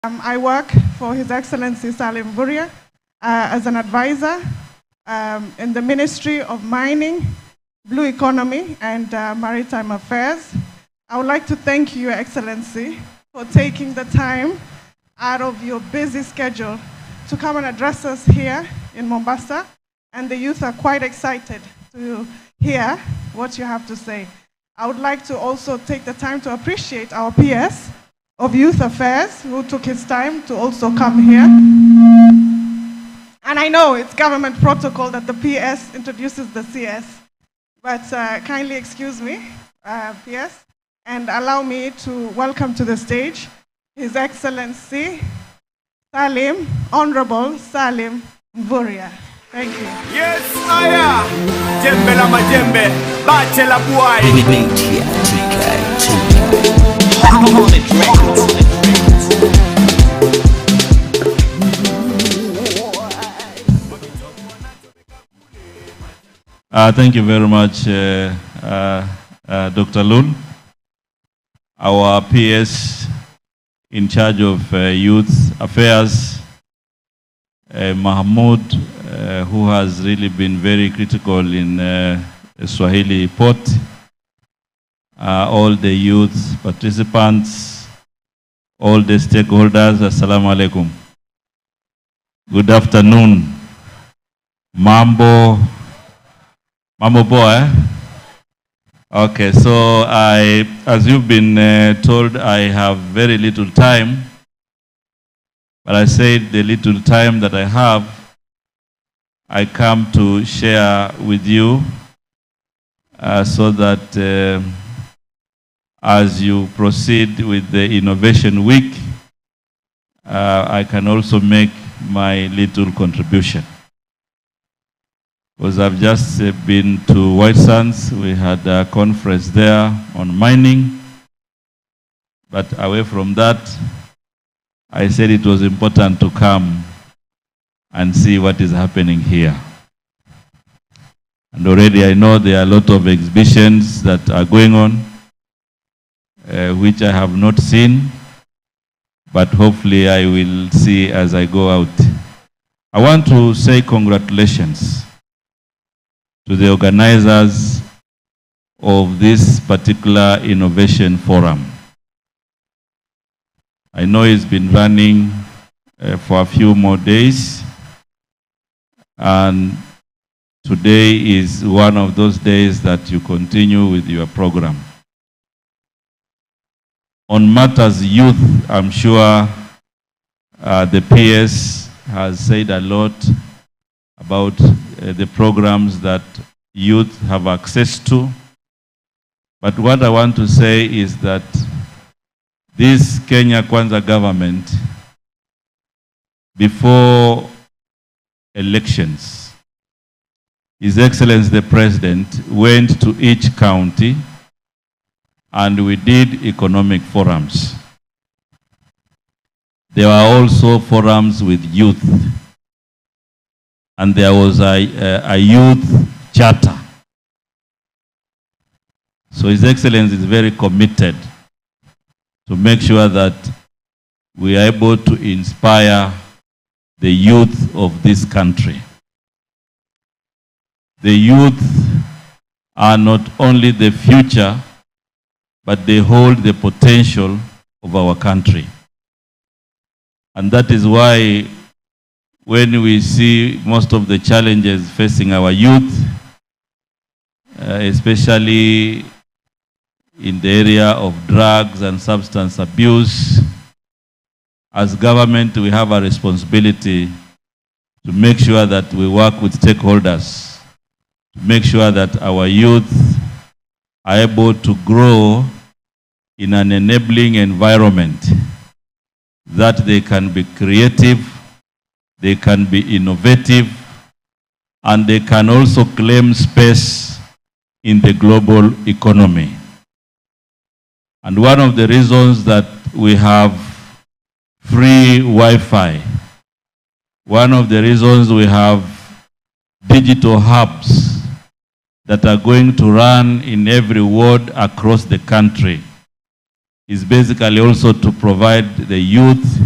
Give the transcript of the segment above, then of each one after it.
I work for His Excellency Salim Vuria as an advisor in the Ministry of Mining, Blue Economy, and Maritime Affairs. I would like to thank you, Your Excellency, for taking the time out of your busy schedule to come and address us here in Mombasa, and the youth are quite excited to hear what you have to say. I would like to also take the time to appreciate our PS of Youth Affairs, who took his time to also come here. And I know it's government protocol that the PS introduces the CS, but kindly excuse me, PS, and allow me to welcome to the stage His Excellency Salim, Honorable Salim Vuria. Thank you. Yes, Aya! Jembe la majembe, bache la buai. Thank you very much, Dr. Lul. Our PS in charge of youth affairs, Mahmoud, who has really been very critical in Swahili port, all the youth participants, all the stakeholders, Assalamu alaikum. Good afternoon. Mambo boy. Okay, so as you've been told, I have very little time, but I said the little time that I have, I come to share with you so that as you proceed with the Innovation Week, I can also make my little contribution. Because I've just been to White Sands. We had a conference there on mining. But away from that, I said it was important to come and see what is happening here. And already I know there are a lot of exhibitions that are going on, which I have not seen, but hopefully I will see as I go out. I want to say congratulations to the organizers of this particular innovation forum. I know it's been running for a few more days, and today is one of those days that you continue with your program. On matters youth, I'm sure the PS has said a lot about the programs that youth have access to. But what I want to say is that this Kenya Kwanza government, before elections, His Excellency the President went to each county and we did economic forums. There were also forums with youth, and there was a youth charter. So His Excellency is very committed to make sure that we are able to inspire the youth of this country. The youth are not only the future, but they hold the potential of our country. And that is why when we see most of the challenges facing our youth, especially in the area of drugs and substance abuse, as government we have a responsibility to make sure that we work with stakeholders, to make sure that our youth are able to grow in an enabling environment, that they can be creative, they can be innovative, and they can also claim space in the global economy. And one of the reasons that we have free Wi-Fi, one of the reasons we have digital hubs that are going to run in every ward across the country is basically also to provide the youth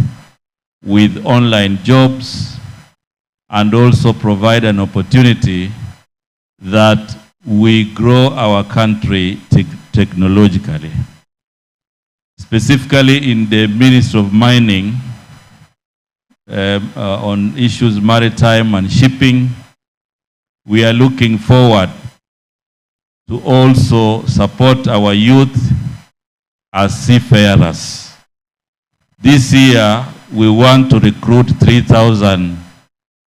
with online jobs and also provide an opportunity that we grow our country technologically. Specifically in the Ministry of Mining, on issues maritime and shipping, we are looking forward to also support our youth as seafarers. This year, we want to recruit 3,000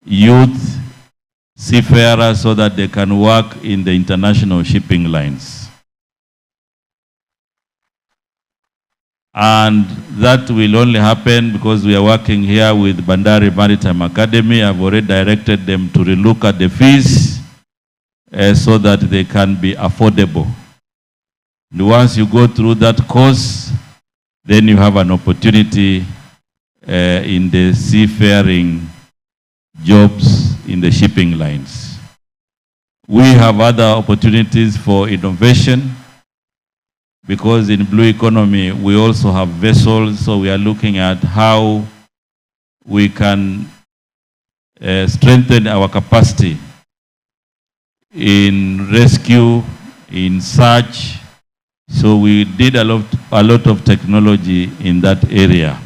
youth seafarers so that they can work in the international shipping lines. And that will only happen because we are working here with Bandari Maritime Academy. I've already directed them to relook at the fees so that they can be affordable. And once you go through that course, then you have an opportunity in the seafaring jobs in the shipping lines. We have other opportunities for innovation because in blue economy we also have vessels, so we are looking at how we can strengthen our capacity in rescue, in search. So we did a lot of technology in that area.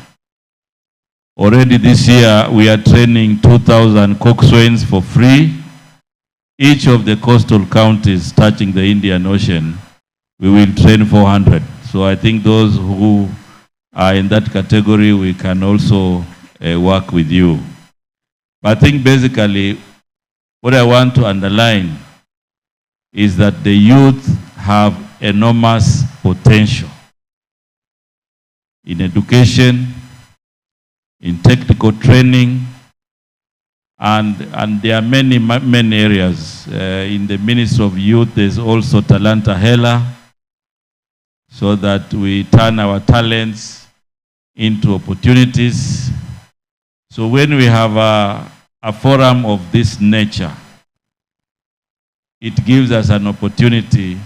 Already this year, we are training 2,000 coxswains for free. Each of the coastal counties touching the Indian Ocean, we will train 400. So I think those who are in that category, we can also work with you. But I think basically, what I want to underline is that the youth have enormous potential in education, in technical training, and there are many areas. In the Ministry of Youth, there's also Talanta Hela, so that we turn our talents into opportunities. So when we have a forum of this nature, it gives us an opportunity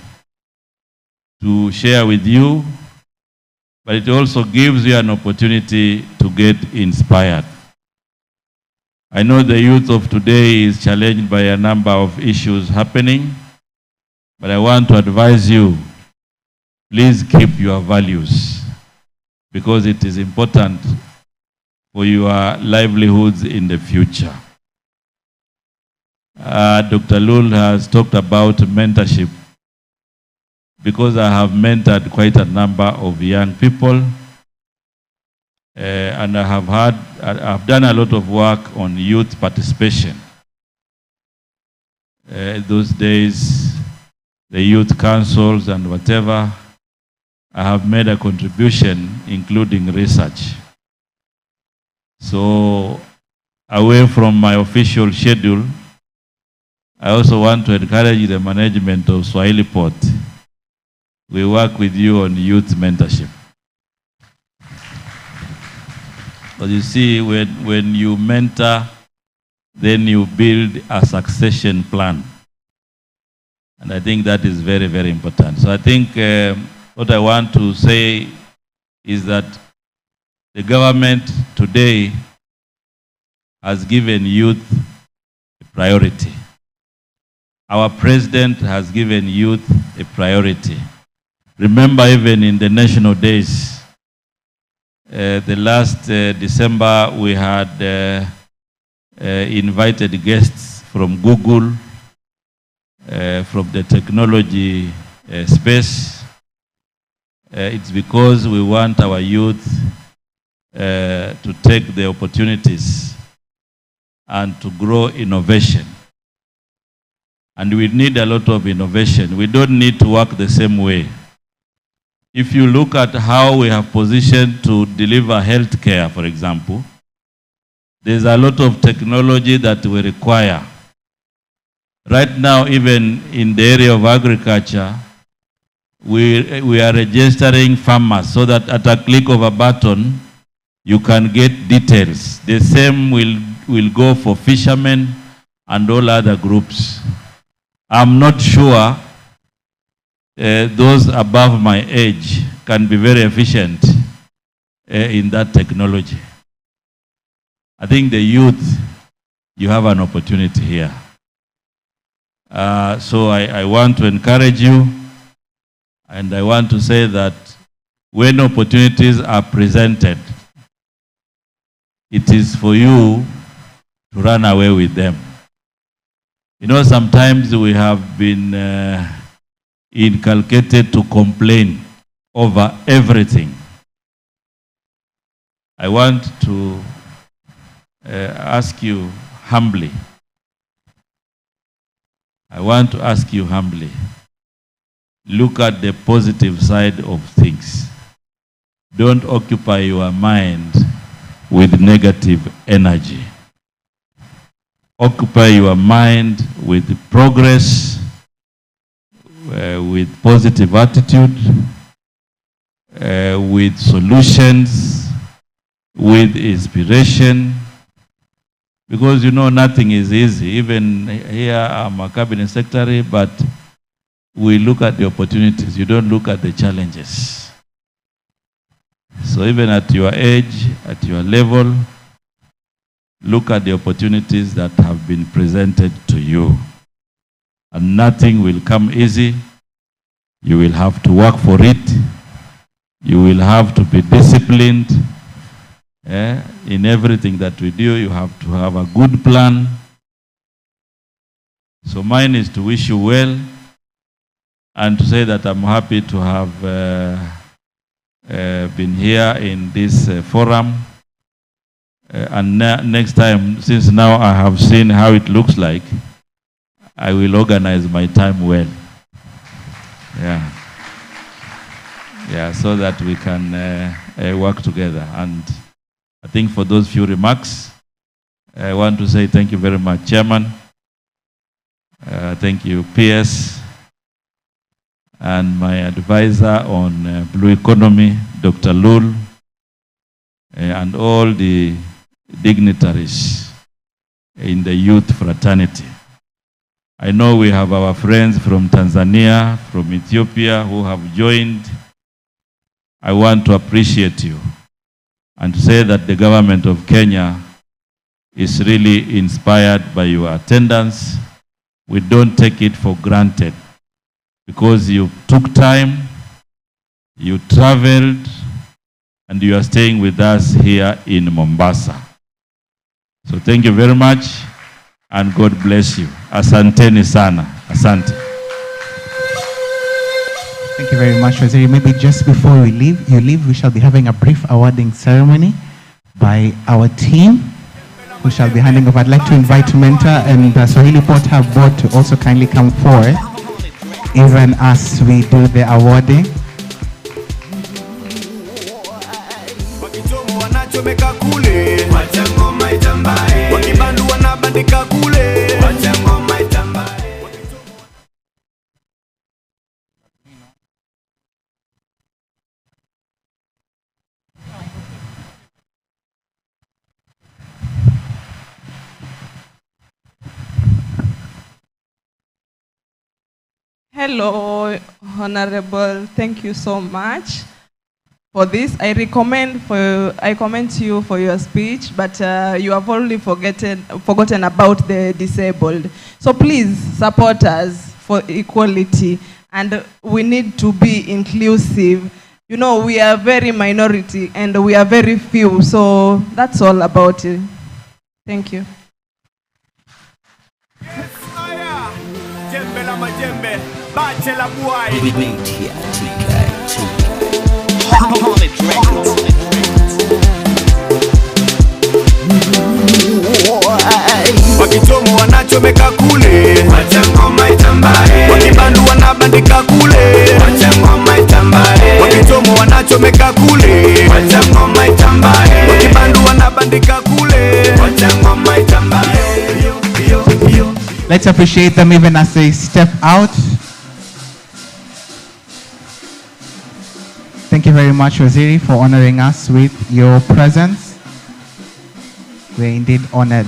to share with you, but it also gives you an opportunity to get inspired. I know the youth of today is challenged by a number of issues happening, but I want to advise you, please keep your values because it is important for your livelihoods in the future. Dr. Lul has talked about mentorship because I have mentored quite a number of young people and I've done a lot of work on youth participation. Those days, the youth councils and whatever, I have made a contribution, including research. So, away from my official schedule, I also want to encourage the management of Swahili Port. We work with you on youth mentorship. But you see, when you mentor, then you build a succession plan. And I think that is very, very important. So I think what I want to say is that the government today has given youth a priority. Our president has given youth a priority. Remember, even in the national days, the last December, we had invited guests from Google, from the technology space. It's because we want our youth to take the opportunities and to grow innovation. And we need a lot of innovation. We don't need to work the same way. If you look at how we have positioned to deliver healthcare, for example, there's a lot of technology that we require. Right now, even in the area of agriculture, we are registering farmers so that at a click of a button, you can get details. The same will go for fishermen and all other groups. I'm not sure those above my age can be very efficient in that technology. I think the youth, you have an opportunity here. So I want to encourage you, and I want to say that when opportunities are presented, it is for you to run away with them. You know, sometimes we have been inculcated to complain over everything. I want to ask you humbly. I want to ask you humbly. Look at the positive side of things. Don't occupy your mind with negative energy. Occupy your mind with progress, with positive attitude, with solutions, with inspiration. Because you know nothing is easy. Even here I'm a cabinet secretary, but we look at the opportunities. You don't look at the challenges. So even at your age, at your level, look at the opportunities that have been presented to you. And nothing will come easy. You will have to work for it. You will have to be disciplined. In everything that we do, you have to have a good plan. So mine is to wish you well and to say that I'm happy to have been here in this forum. And next time, since now I have seen how it looks like, I will organize my time well. Yeah, so that we can work together. And I think for those few remarks, I want to say thank you very much, Chairman. Thank you, PS, and my advisor on Blue Economy, Dr. Lul, and all the dignitaries in the youth fraternity. I know we have our friends from Tanzania, from Ethiopia who have joined. I want to appreciate you and to say that the government of Kenya is really inspired by your attendance. We don't take it for granted because you took time, you traveled, and you are staying with us here in Mombasa. So thank you very much, and God bless you. Asanteni sana. Asante. Thank you very much, Waziri. Maybe just before you leave, we shall be having a brief awarding ceremony by our team, who shall be handing over. I'd like to invite Mentor and Swahili Port Hub board to also kindly come forward, even as we do the awarding. Hello, Honorable. Thank you so much for this. I commend you for your speech, but you have only forgotten about the disabled. So please support us for equality, and we need to be inclusive. You know, we are very minority and we are very few, so that's all about it. Thank you. Wakitomo wanachomeka kule, wacha ngoma itambae. Wakibandu wanabandika kule, wacha ngoma itambae. Wakitomo wanachomeka kule, wacha ngoma itambae. Wakibandu wanabandika kule, wacha ngoma itambae. Let's appreciate them even as they step out. Thank you very much, Waziri, for honoring us with your presence. We're indeed honored.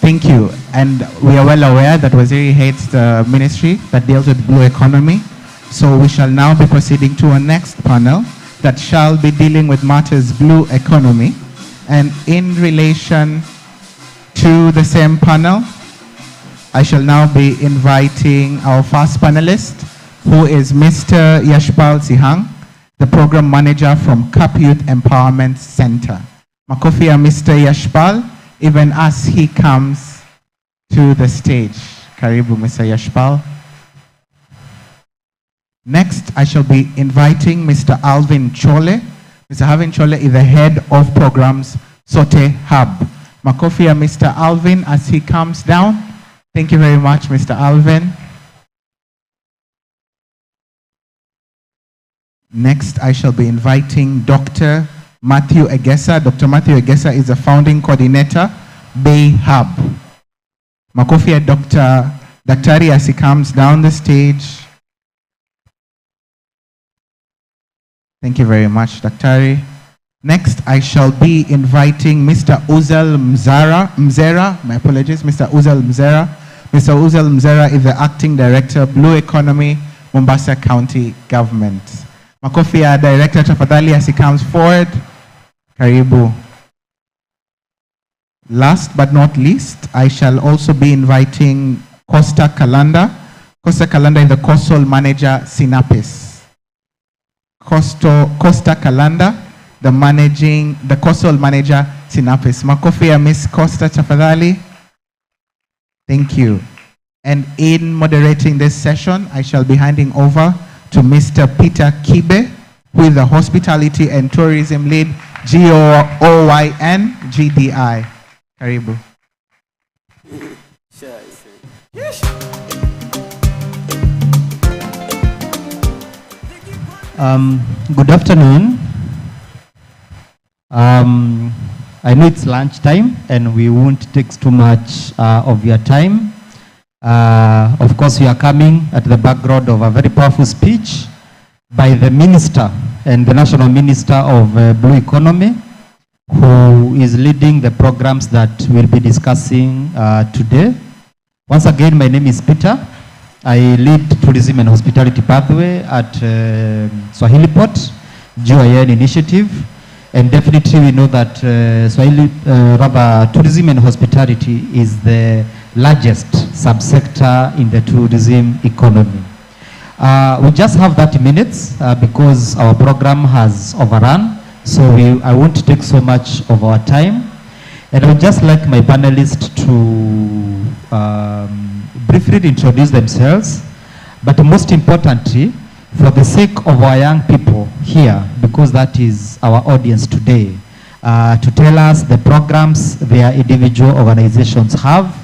Thank you. And we are well aware that Waziri heads the ministry that deals with blue economy. So we shall now be proceeding to our next panel that shall be dealing with matters blue economy. And in relation to the same panel, I shall now be inviting our first panelist, who is Mr. Yashpal Sihag, the Program Manager from CAP Youth Empowerment Center. Makofi ya Mr. Yashpal, even as he comes to the stage. Karibu, Mr. Yashpal. Next, I shall be inviting Mr. Alvin Chole. Mr. Alvin Chole is the head of programs, Sote Hub. Makofi ya Mr. Alvin as he comes down. Thank you very much, Mr. Alvin. Next, I shall be inviting Dr. Mathew Egessa. Dr. Mathew Egessa is the founding coordinator, BEI Hub. Makofi ya Dr. Daktari as he comes down the stage. Thank you very much, Daktari. Next, I shall be inviting Mr. Uzel Mzera. My apologies, Mr. Uzel Mzera. Mr. Uzel Mzera is the acting director, Blue Economy, Mombasa County Government. Makofi ya Director tafadhali as he comes forward. Karibu. Last but not least, I shall also be inviting Costa Kalanda. Costa Kalanda is the coastal manager, Sinapis. Costa Kalanda, the coastal manager, Sinapis. Makofi ya Miss Costa tafadhali. Thank you. And in moderating this session, I shall be handing over to Mr. Peter Kibe, who is the Hospitality and Tourism Lead, GOYN, GDI. Karibu. Good afternoon. I know it's lunchtime and we won't take too much of your time. Of course, we are coming at the background of a very powerful speech by the Minister and the National Minister of Blue Economy, who is leading the programs that we'll be discussing today. Once again, my name is Peter. I lead Tourism and Hospitality Pathway at Swahili Port, GOYN initiative. And definitely we know that tourism and hospitality is the largest subsector in the tourism economy. We just have 30 minutes because our program has overrun, so I won't take so much of our time. And I would just like my panelists to briefly introduce themselves, but most importantly, for the sake of our young people here, because that is our audience today, to tell us the programs their individual organizations have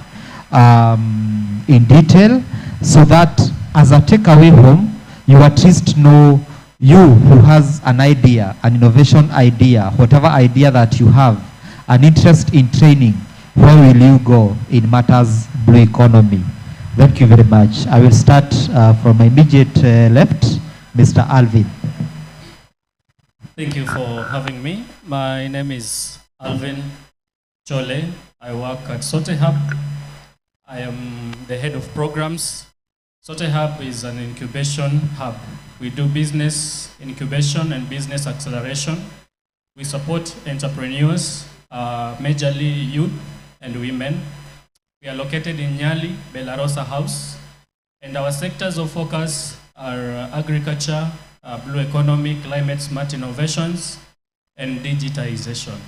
in detail, so that as a takeaway home, you at least know, you who has an idea, an innovation idea, whatever idea that you have, an interest in training, where will you go in matters blue economy? Thank you very much. I will start from my immediate left, Mr. Alvin. Thank you for having me. My name is Alvin Chole. I work at Sote Hub. I am the head of programs. Sote Hub is an incubation hub. We do business incubation and business acceleration. We support entrepreneurs, majorly youth and women. We are located in Nyali, Belarosa House, and our sectors of focus are agriculture, blue economy, climate smart innovations, and digitization.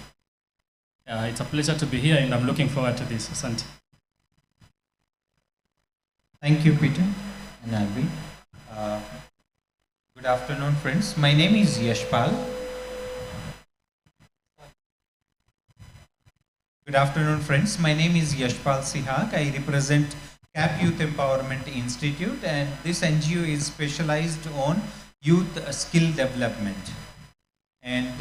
It's a pleasure to be here, and I'm looking forward to this. Asante. Thank you, Peter and Alvin. Good afternoon, friends. My name is Yashpal. Good afternoon, friends. My name is Yashpal Sihag. I represent CAP Youth Empowerment Institute, and this NGO is specialized on youth skill development. And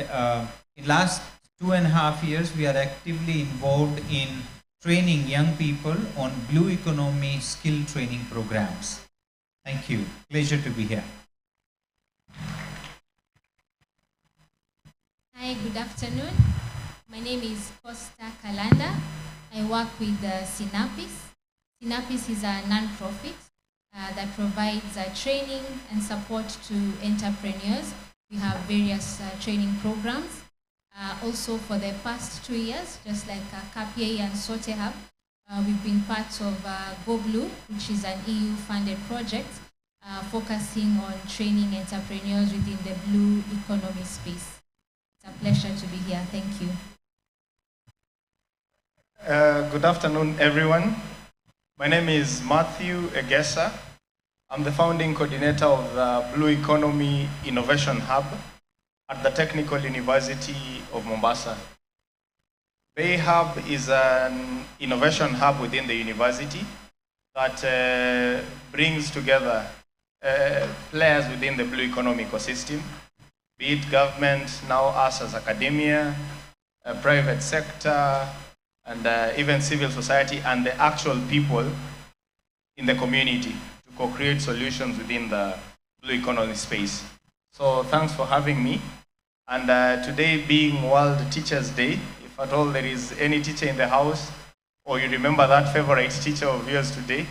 in last 2.5 years, we are actively involved in training young people on blue economy skill training programs. Thank you. Pleasure to be here. Hi, good afternoon. My name is Costa Kalanda. I work with Sinapis. Sinapis is a non-profit that provides training and support to entrepreneurs. We have various training programs. Also for the past 2 years, just like KPA and Sote Hub, we've been part of Go Blue, which is an EU-funded project focusing on training entrepreneurs within the blue economy space. It's a pleasure to be here. Thank you. Good afternoon, everyone. My name is Mathew Egessa. I'm the founding coordinator of the Blue Economy Innovation Hub at the Technical University of Mombasa. BEI Hub is an innovation hub within the university that brings together players within the blue economy ecosystem, be it government, now us as academia, private sector, and even civil society, and the actual people in the community to co-create solutions within the blue economy space. So thanks for having me. And today being World Teachers Day, if at all there is any teacher in the house, or you remember that favorite teacher of yours today,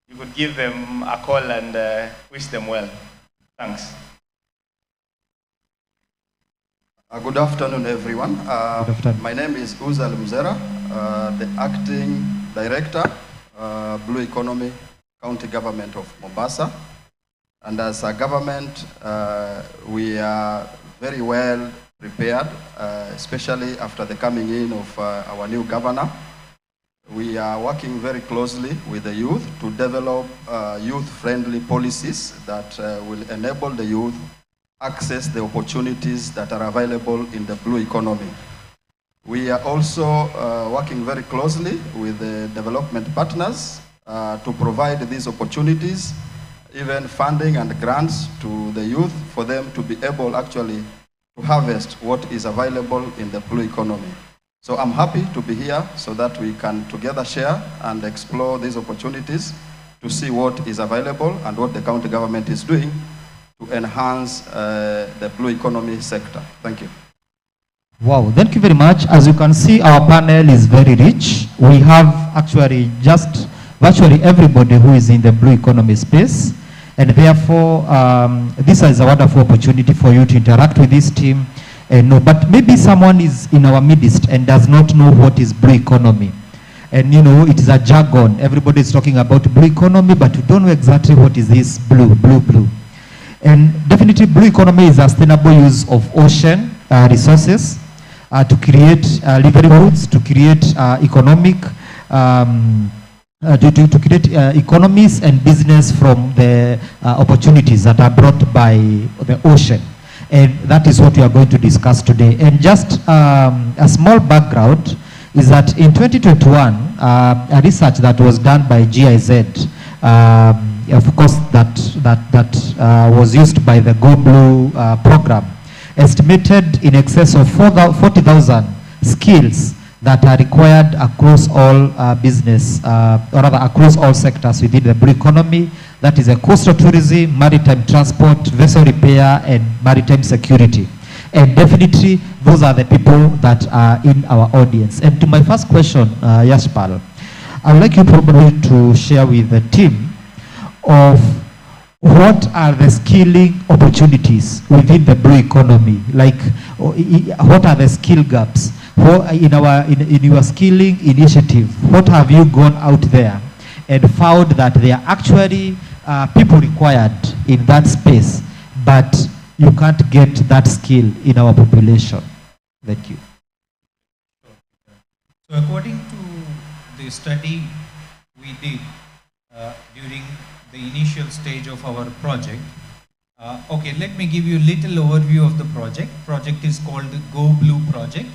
you could give them a call and wish them well. Thanks. Good afternoon, everyone. Good afternoon. My name is Uzal Mzera, the Acting Director, Blue Economy County Government of Mombasa. And as a government, we are very well prepared, especially after the coming in of our new governor. We are working very closely with the youth to develop youth-friendly policies that will enable the youth access the opportunities that are available in the blue economy. We are also working very closely with the development partners to provide these opportunities, even funding and grants to the youth for them to be able actually to harvest what is available in the blue economy. So I'm happy to be here so that we can together share and explore these opportunities to see what is available and what the county government is doing to enhance the blue economy sector. Thank you. Wow, thank you very much. As you can see, our panel is very rich. We have actually just virtually everybody who is in the blue economy space. And therefore, this is a wonderful opportunity for you to interact with this team. But maybe someone is in our midst and does not know what is blue economy. And you know, it is a jargon. Everybody is talking about blue economy, but you don't know exactly what is this blue. And definitely blue economy is a sustainable use of ocean resources to create livelihoods, to create economic, to create economies and business from the opportunities that are brought by the ocean. And that is what we are going to discuss today. And just a small background is that in 2021, a research that was done by GIZ, of course, that was used by the Go Blue program, estimated in excess of 40,000 skills that are required across all business, or rather across all sectors within the blue economy. That is a coastal tourism, maritime transport, vessel repair, and maritime security. And definitely, those are the people that are in our audience. And to my first question, Yashpal, I would like you probably to share with the team of what are the skilling opportunities within the blue economy? Like, what are the skill gaps? In your skilling initiative, what have you gone out there and found that there are actually people required in that space, but you can't get that skill in our population? Thank you. So according to the study we did during the initial stage of our project, okay, let me give you a little overview of the project. Project is called the Go Blue project.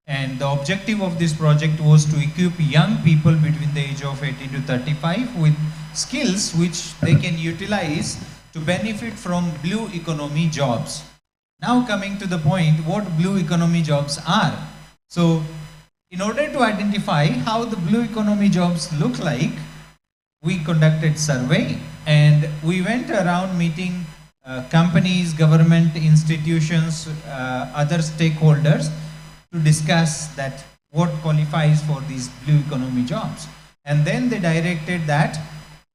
And the objective of this project was to equip young people between the age of 18 to 35 with skills which they can utilize to benefit from blue economy jobs. Now coming to the point, what blue economy jobs are. So in order to identify how the blue economy jobs look like, we conducted survey and we went around meeting companies, government institutions, other stakeholders, to discuss that what qualifies for these blue economy jobs. And then they directed that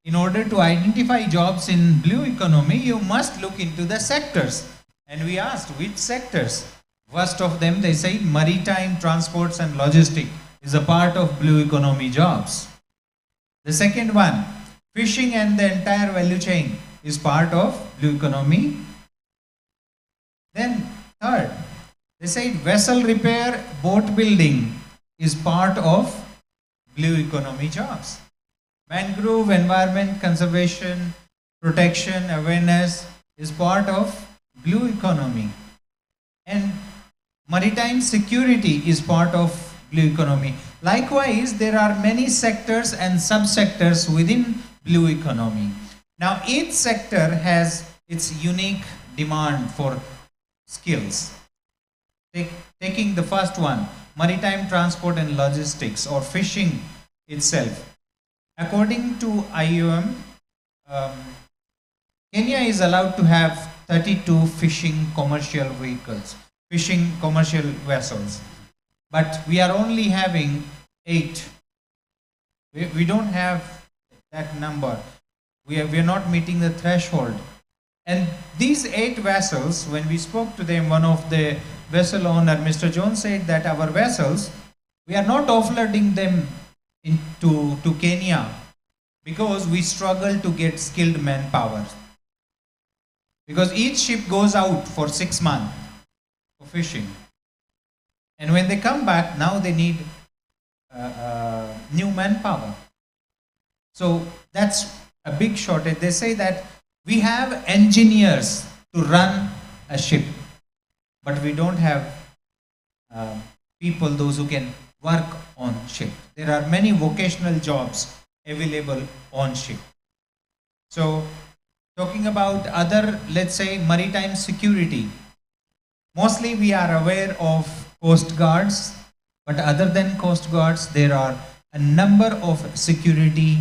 in order to identify jobs in blue economy, you must look into the sectors. And we asked which sectors. First of them, they say maritime transports and logistics is a part of blue economy jobs. The second one, fishing and the entire value chain is part of blue economy. Then third, they say vessel repair, boat building is part of blue economy jobs. Mangrove environment conservation, protection, awareness is part of blue economy. And maritime security is part of blue economy. Likewise, there are many sectors and subsectors within blue economy. Now, each sector has its unique demand for skills. Taking the first one, maritime transport and logistics or fishing itself. According to IOM, Kenya is allowed to have 32 fishing commercial vehicles, fishing commercial vessels. But we are only having 8. We don't have that number. We are not meeting the threshold. And these 8 vessels, when we spoke to them, one of the vessel owner, Mr. Jones, said that our vessels, we are not offloading them to Kenya because we struggle to get skilled manpower. Because each ship goes out for 6 months for fishing. And when they come back, now they need new manpower. So that's a big shortage. They say that we have engineers to run a ship, but we don't have people, those who can work on ship. There are many vocational jobs available on ship. So talking about other, let's say, maritime security, mostly we are aware of coast guards, but other than coast guards, there are a number of security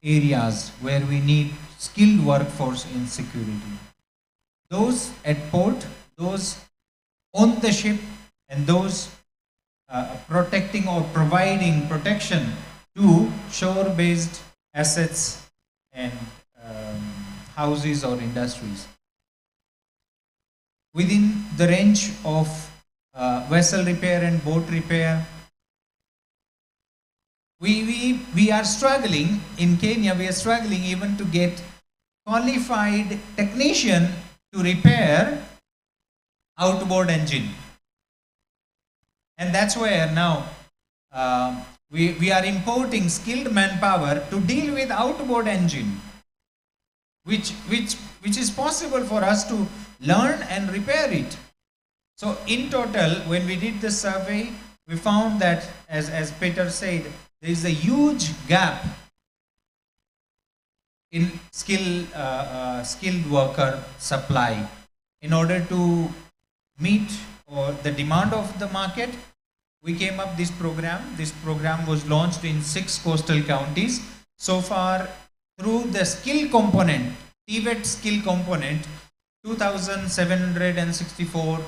areas where we need skilled workforce in security. Those at port, those on the ship, and those protecting or providing protection to shore-based assets and houses or industries. Within the range of vessel repair and boat repair, we are struggling in Kenya. We are struggling even to get qualified technician to repair outboard engine. And that's where now we are importing skilled manpower to deal with outboard engine, which is possible for us to learn and repair it. So in total, when we did the survey, we found that, as Peter said, there is a huge gap in skilled worker supply. In order to meet the demand of the market, we came up this program. This program was launched in 6 coastal counties. So far, through the skill component, TVET skill component, 2,764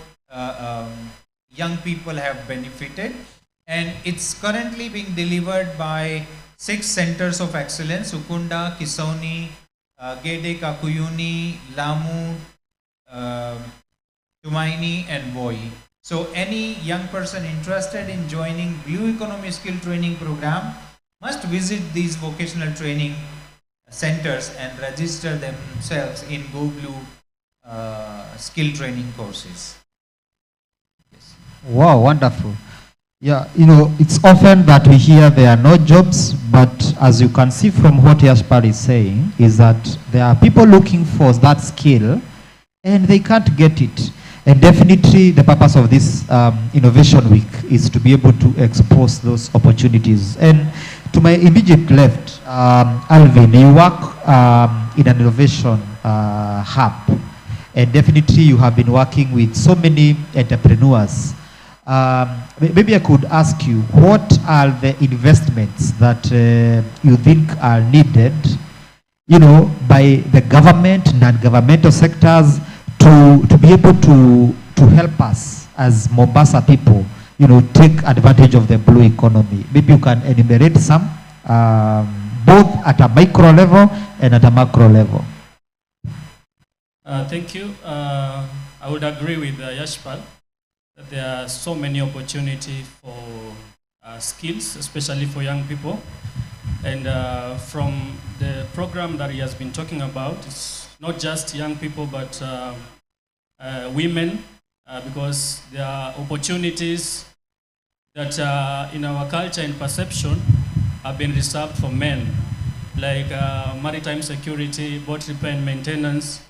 young people have benefited, and it's currently being delivered by 6 centers of excellence: Ukunda, Kisoni, Gede, Kakuyuni, Lamu, Tumaini, and Voi. So any young person interested in joining Blue Economy Skill Training Program must visit these vocational training centers and register themselves in Go Blue skill training courses. Yes. Wow, wonderful. Yeah, you know, it's often that we hear there are no jobs, but as you can see from what Yashpal is saying, is that there are people looking for that skill and they can't get it. And definitely the purpose of this Innovation Week is to be able to expose those opportunities. And to my immediate left, Alvin, you work in an innovation hub, and definitely you have been working with so many entrepreneurs. Maybe I could ask you, what are the investments that you think are needed, you know, by the government, non-governmental sectors, to be able to help us as Mombasa people, you know, take advantage of the blue economy? Maybe you can enumerate some, both at a micro level and at a macro level. Thank you. I would agree with Yashpal. that there are so many opportunities for skills, especially for young people. And from the program that he has been talking about, it's not just young people, but women, because there are opportunities that in our culture and perception have been reserved for men, like maritime security, boat repair and maintenance.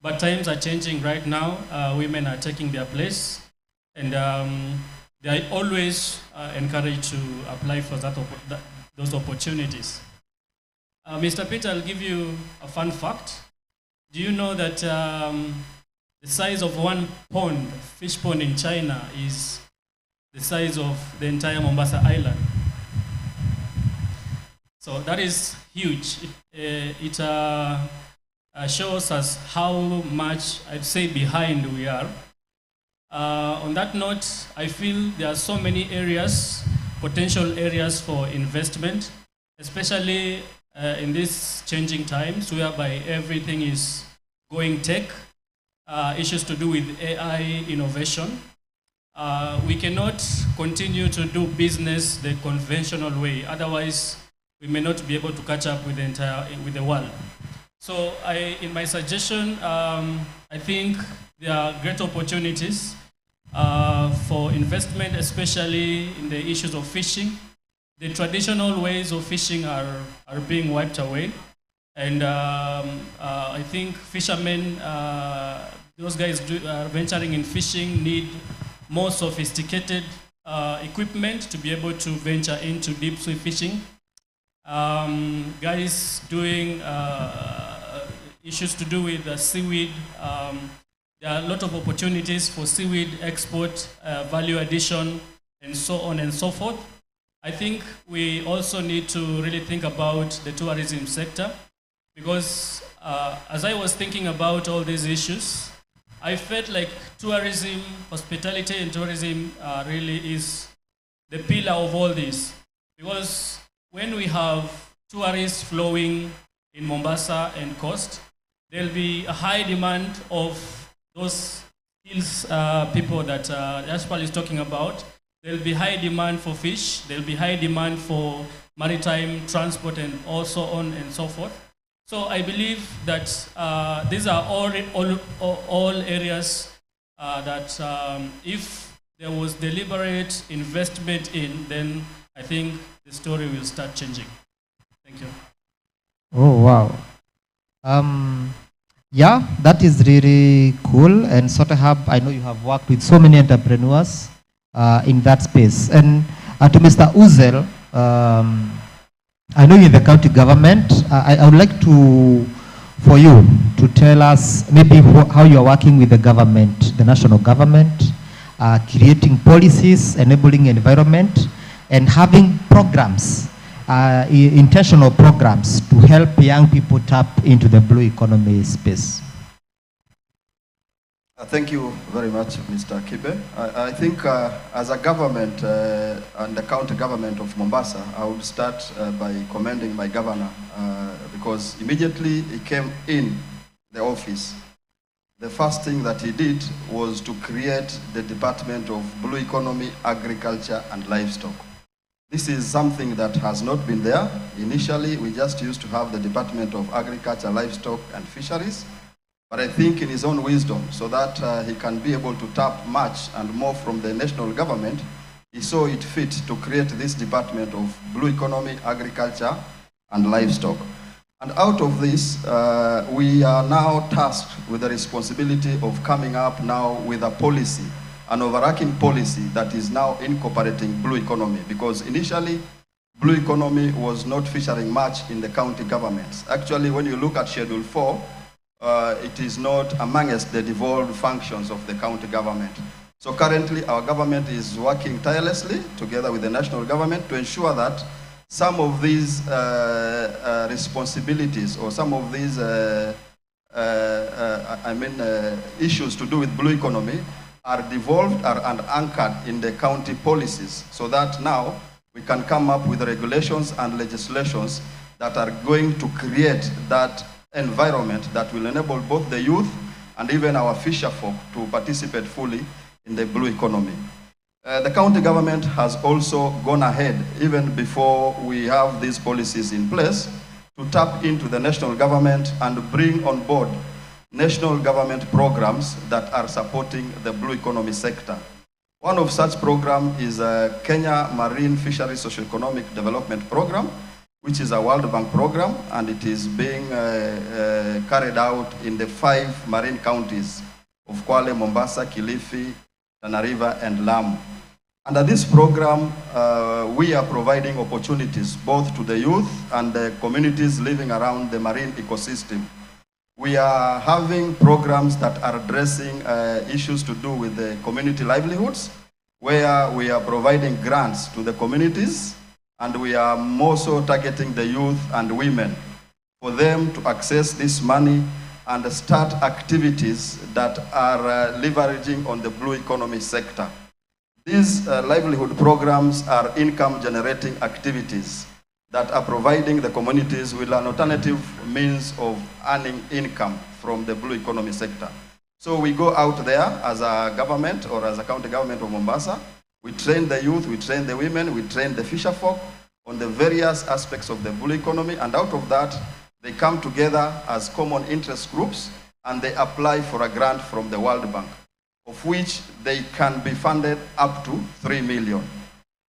But times are changing right now. Women are taking their place, and they are always encouraged to apply for those opportunities. Mr. Peter, I'll give you a fun fact. Do you know that the size of one pond, fish pond in China, is the size of the entire Mombasa Island? So that is huge. It shows us how much, I'd say, behind we are. On that note, I feel there are so many areas, potential areas for investment, especially in these changing times whereby everything is going tech, issues to do with AI innovation. We cannot continue to do business the conventional way, otherwise we may not be able to catch up with the world. So in my suggestion, I think there are great opportunities for investment, especially in the issues of fishing. The traditional ways of fishing are being wiped away. And I think fishermen, those guys venturing in fishing need more sophisticated equipment to be able to venture into deep sea fishing. Guys doing issues to do with seaweed. There are a lot of opportunities for seaweed export, value addition, and so on and so forth. I think we also need to really think about the tourism sector, because as I was thinking about all these issues, I felt like tourism, hospitality and tourism really is the pillar of all this. Because when we have tourists flowing in Mombasa and coast, there'll be a high demand of those skills people that Yashpal is talking about. There'll be high demand for fish, there'll be high demand for maritime transport and also on and so forth. So I believe that these are all areas that if there was deliberate investment in, then I think the story will start changing. Thank you. Oh, wow. Yeah, that is really cool. And Sote Hub, I know you have worked with so many entrepreneurs in that space. And to Mr. Uzel, I know you're in the county government. I would like for you to tell us maybe how you are working with the government, the national government, creating policies, enabling environment, and having programs, intentional programs to help young people tap into the blue economy space. Thank you very much, Mr. Kibe. I think as a government and the county government of Mombasa, I would start by commending my governor because immediately he came in the office. The first thing that he did was to create the Department of Blue Economy, Agriculture and Livestock. This is something that has not been there. Initially, we just used to have the Department of Agriculture, Livestock and Fisheries. But I think in his own wisdom, so that he can be able to tap much and more from the national government, he saw it fit to create this Department of Blue Economy, Agriculture and Livestock. And out of this, we are now tasked with the responsibility of coming up now with a policy, an overarching policy that is now incorporating blue economy. Because initially, blue economy was not featuring much in the county governments. Actually, when you look at Schedule 4, it is not amongst the devolved functions of the county government. So currently our government is working tirelessly together with the national government to ensure that some of these responsibilities or some of these issues to do with blue economy are devolved and anchored in the county policies, so that now we can come up with regulations and legislations that are going to create that environment that will enable both the youth and even our fisher folk to participate fully in the blue economy. The county government has also gone ahead, even before we have these policies in place, to tap into the national government and bring on board national government programs that are supporting the blue economy sector. One of such programs is a Kenya Marine Fisheries Socioeconomic Development Program, which is a World Bank program, and it is being carried out in the 5 marine counties of Kwale, Mombasa, Kilifi, Tana River, and Lamu. Under this program, we are providing opportunities both to the youth and the communities living around the marine ecosystem. We are having programs that are addressing issues to do with the community livelihoods, where we are providing grants to the communities, and we are also targeting the youth and women for them to access this money and start activities that are leveraging on the blue economy sector. These livelihood programs are income-generating activities that are providing the communities with an alternative means of earning income from the blue economy sector. So we go out there as a government or as a county government of Mombasa. We train the youth, we train the women, we train the fisherfolk on the various aspects of the blue economy, and out of that, they come together as common interest groups and they apply for a grant from the World Bank, of which they can be funded up to 3 million.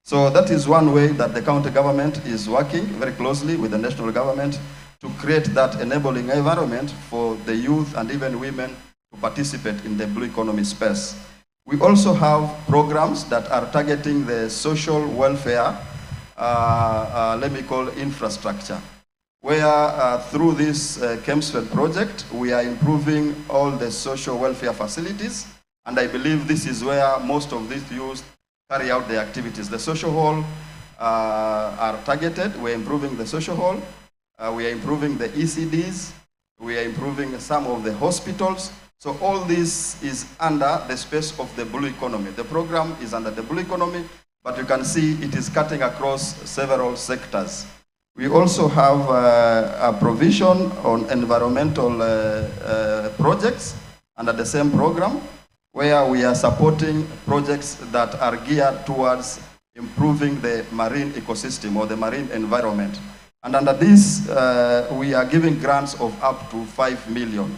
So that is one way that the county government is working very closely with the national government to create that enabling environment for the youth and even women to participate in the blue economy space. We also have programs that are targeting the social welfare, let me call infrastructure, where through this Kemsfed project, we are improving all the social welfare facilities. And I believe this is where most of these youth carry out their activities. The social hall are targeted. We're improving the social hall. We are improving the ECDs. We are improving some of the hospitals. So all this is under the space of the blue economy. The program is under the blue economy, but you can see it is cutting across several sectors. We also have a provision on environmental projects under the same program, where we are supporting projects that are geared towards improving the marine ecosystem or the marine environment. And under this, we are giving grants of up to 5 million.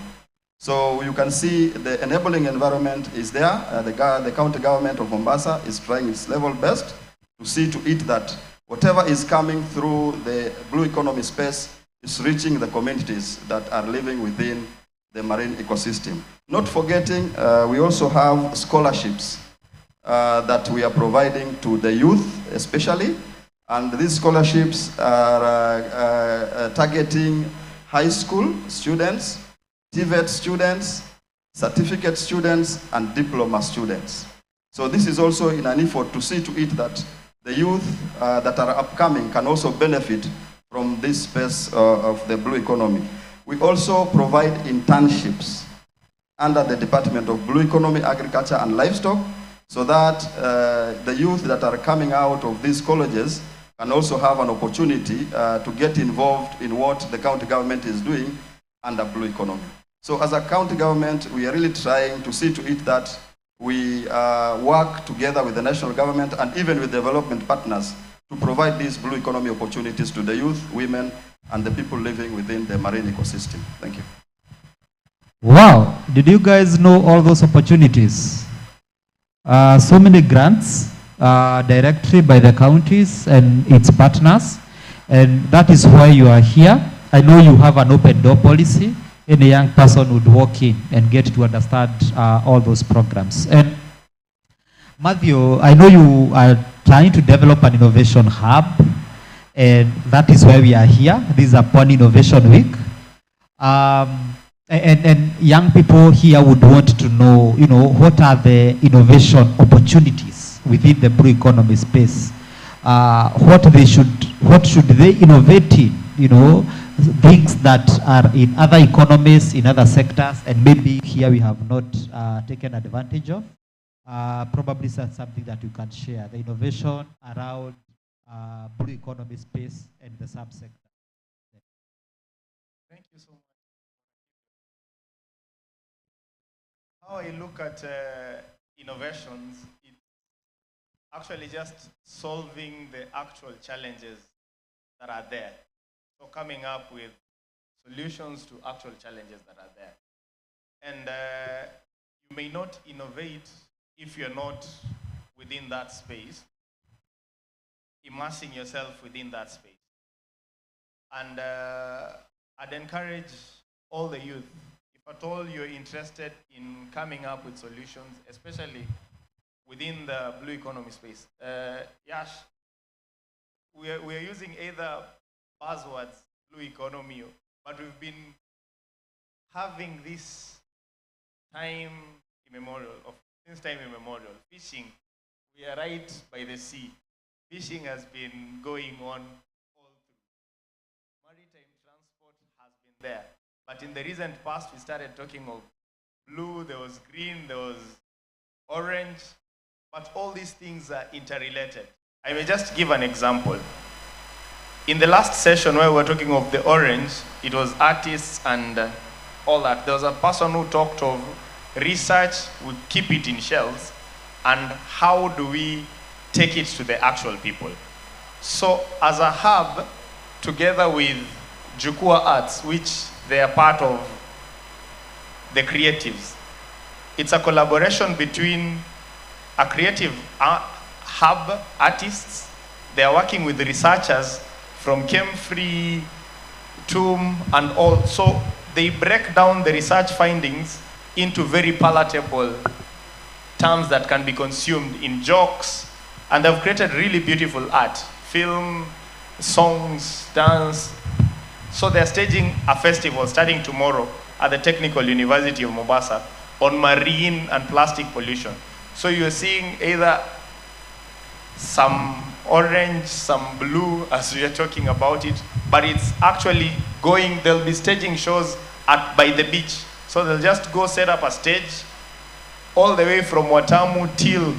So you can see the enabling environment is there. The county government of Mombasa is trying its level best to see to it that whatever is coming through the blue economy space is reaching the communities that are living within the marine ecosystem. Not forgetting, we also have scholarships that we are providing to the youth especially, and these scholarships are targeting high school students, TVET students, certificate students, and diploma students. So this is also in an effort to see to it that the youth that are upcoming can also benefit from this space of the blue economy. We also provide internships under the Department of Blue Economy, Agriculture and Livestock, so that the youth that are coming out of these colleges can also have an opportunity to get involved in what the county government is doing under blue economy. So as a county government, we are really trying to see to it that we work together with the national government and even with development partners to provide these blue economy opportunities to the youth, women, and the people living within the marine ecosystem. Thank you. Wow, did you guys know all those opportunities? So many grants directly by the counties and its partners, and that is why you are here. I know you have an open door policy. Any young person would walk in and get to understand all those programs. And Mathew, I know you are trying to develop an innovation hub, and that is why we are here. This is upon Innovation Week. And young people here would want to know, what are the innovation opportunities within the blue economy space? What should they innovate in, things that are in other economies, in other sectors, and maybe here we have not taken advantage of. Probably that's something that you can share, the innovation around blue economy space and the subsector. Thank you so much. How I look at innovations, it's actually just solving the actual challenges that are there. So coming up with solutions to actual challenges that are there. And you may not innovate if you're not within that space, immersing yourself within that space. And I'd encourage all the youth, if at all you're interested in coming up with solutions, especially within the blue economy space. Yash, we are using either buzzwords, blue economy, but we've been having this time immemorial, since time immemorial. Fishing, we are right by the sea. Fishing has been going on all through. Maritime transport has been there. But in the recent past, we started talking of blue, there was green, there was orange, but all these things are interrelated. I may just give an example. In the last session where we were talking of the orange, it was artists and all that. There was a person who talked of research, we keep it in shells, and how do we take it to the actual people. So as a hub, together with Jukua Arts, which they are part of the creatives, it's a collaboration between a creative hub, artists, they are working with the researchers from Chem-Free, TOOM, and all. So they break down the research findings into very palatable terms that can be consumed in jokes, and they've created really beautiful art, film, songs, dance. So they're staging a festival starting tomorrow at the Technical University of Mombasa on marine and plastic pollution. So you're seeing either some orange, some blue, as we are talking about it, but it's actually going, they'll be staging shows by the beach. So they'll just go set up a stage all the way from Watamu till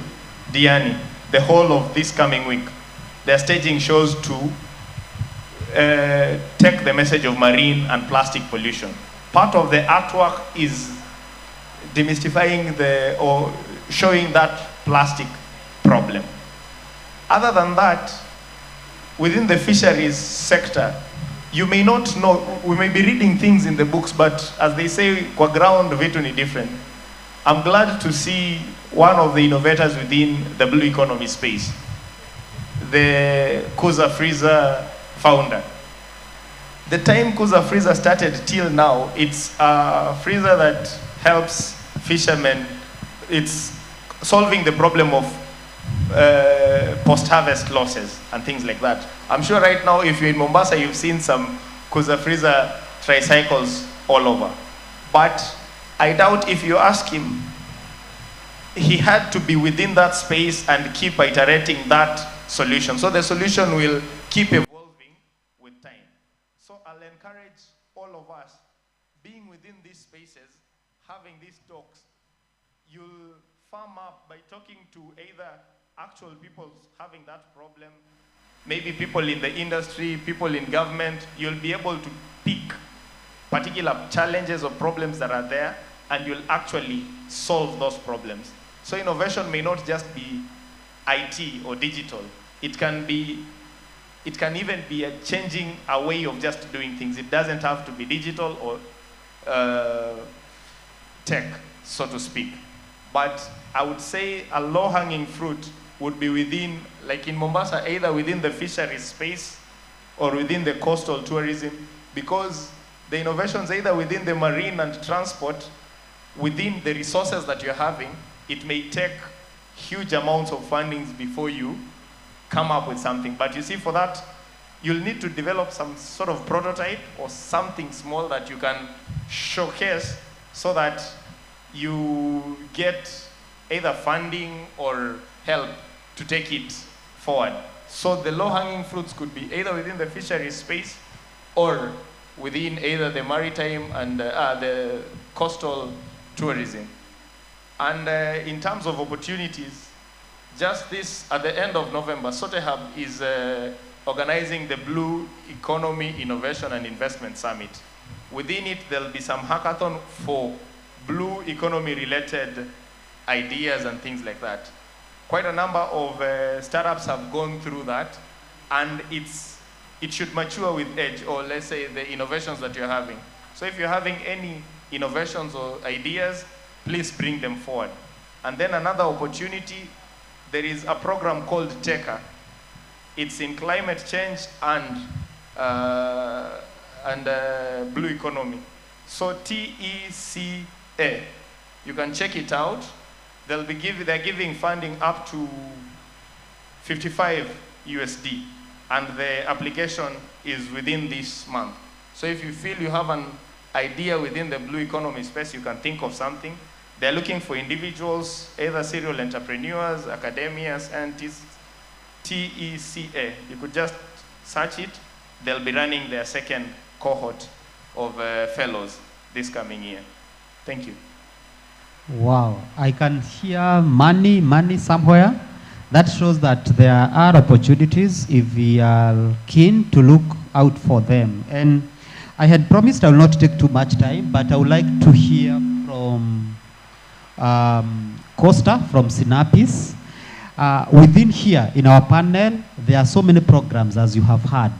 Diani, the whole of this coming week. They're staging shows to take the message of marine and plastic pollution. Part of the artwork is demystifying or showing that plastic problem. Other than that, within the fisheries sector, you may not know, we may be reading things in the books, but as they say, kwa ground vitu ni different. I'm glad to see one of the innovators within the blue economy space, the Kuza Freezer founder. The time Kuza Freezer started till now, it's a freezer that helps fishermen. It's solving the problem of post-harvest losses and things like that. I'm sure right now, if you're in Mombasa, you've seen some Kuza Freezer tricycles all over. But I doubt if you ask him, he had to be within that space and keep iterating that solution. So the solution will keep evolving with time. So I'll encourage all of us, being within these spaces, having these talks, you'll farm up by talking to either actual people having that problem, maybe people in the industry, people in government. You'll be able to pick particular challenges or problems that are there, and you'll actually solve those problems. So innovation may not just be IT or digital. It can even be a changing a way of just doing things. It doesn't have to be digital or tech, so to speak. But I would say a low-hanging fruit would be within, like in Mombasa, either within the fisheries space or within the coastal tourism, because the innovations either within the marine and transport, within the resources that you're having, it may take huge amounts of fundings before you come up with something. But you see, for that, you'll need to develop some sort of prototype or something small that you can showcase so that you get either funding or help to take it forward. So the low-hanging fruits could be either within the fisheries space or within either the maritime and the coastal tourism. And in terms of opportunities, just this, at the end of November, Sote Hub is organizing the Blue Economy Innovation and Investment Summit. Within it, there'll be some hackathon for blue economy related ideas and things like that. Quite a number of startups have gone through that, and it should mature with age, or let's say the innovations that you're having. So if you're having any innovations or ideas, please bring them forward. And then another opportunity, there is a program called TECA. It's in climate change and blue economy. So TECA. You can check it out. They're giving funding up to 55 USD, and the application is within this month. So if you feel you have an idea within the blue economy space, you can think of something. They're looking for individuals, either serial entrepreneurs, academia, scientists, TECA. You could just search it. They'll be running their second cohort of fellows this coming year. Thank you. Wow, I can hear money somewhere. That shows that there are opportunities if we are keen to look out for them. And I had promised I will not take too much time, but I would like to hear from Costa from Sinapis. Within here, in our panel, there are so many programs, as you have heard.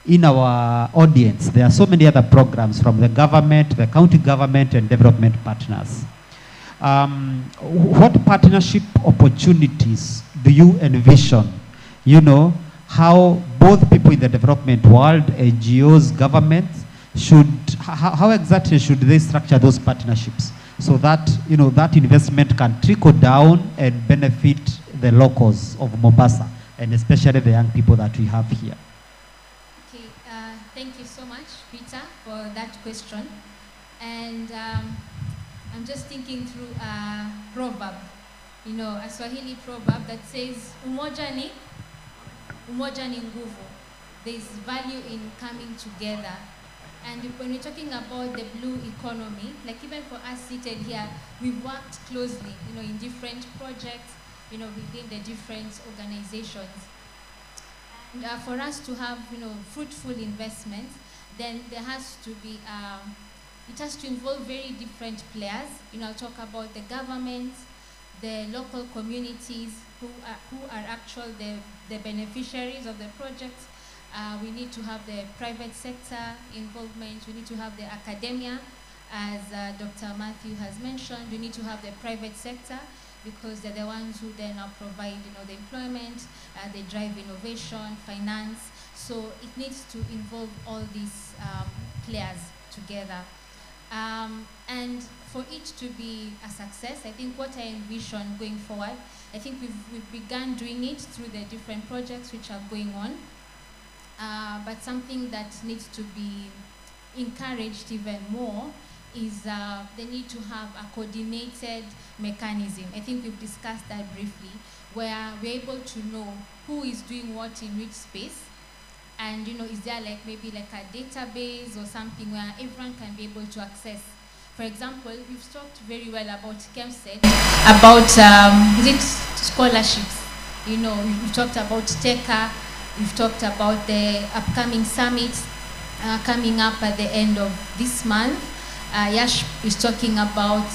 In our audience, there are so many other programs from the government, the county government, and development partners. What partnership opportunities do you envision? You know, how both people in the development world, NGOs, governments, how exactly should they structure those partnerships so that, you know, that investment can trickle down and benefit the locals of Mombasa, and especially the young people that we have here? Okay, thank you so much, Peter, for that question. And I'm just thinking through a proverb, you know, a Swahili proverb that says, umoja ni nguvu. There's value in coming together. And when we're talking about the blue economy, like even for us seated here, we've worked closely, you know, in different projects, you know, within the different organizations. And for us to have, you know, fruitful investments, then there has to be, it has to involve very different players. You know, I'll talk about the government, the local communities who are actually the beneficiaries of the projects. We need to have the private sector involvement. We need to have the academia, as Dr. Mathew has mentioned. We need to have the private sector because they're the ones who then provide, you know, the employment, they drive innovation, finance. So it needs to involve all these players together. And for it to be a success, I think what I envision going forward, I think we've begun doing it through the different projects which are going on. But something that needs to be encouraged even more is the need to have a coordinated mechanism. I think we've discussed that briefly, where we're able to know who is doing what in which space. And, you know, is there like maybe like a database or something where everyone can be able to access? For example, we've talked very well about KEMSET, about is it scholarships? You know, we've talked about TECA, we've talked about the upcoming summits coming up at the end of this month. Yash is talking about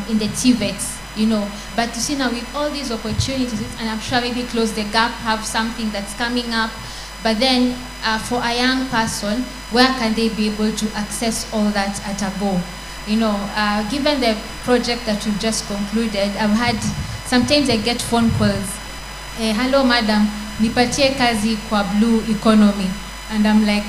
in the TVETs. You know, but you see now with all these opportunities, and I'm sure maybe Close the Gap have something that's coming up, but then for a young person, where can they be able to access all that at a go? You know, given the project that we've just concluded, I've had, sometimes I get phone calls, hello madam, nipatie kazi kwa blue economy. And I'm like,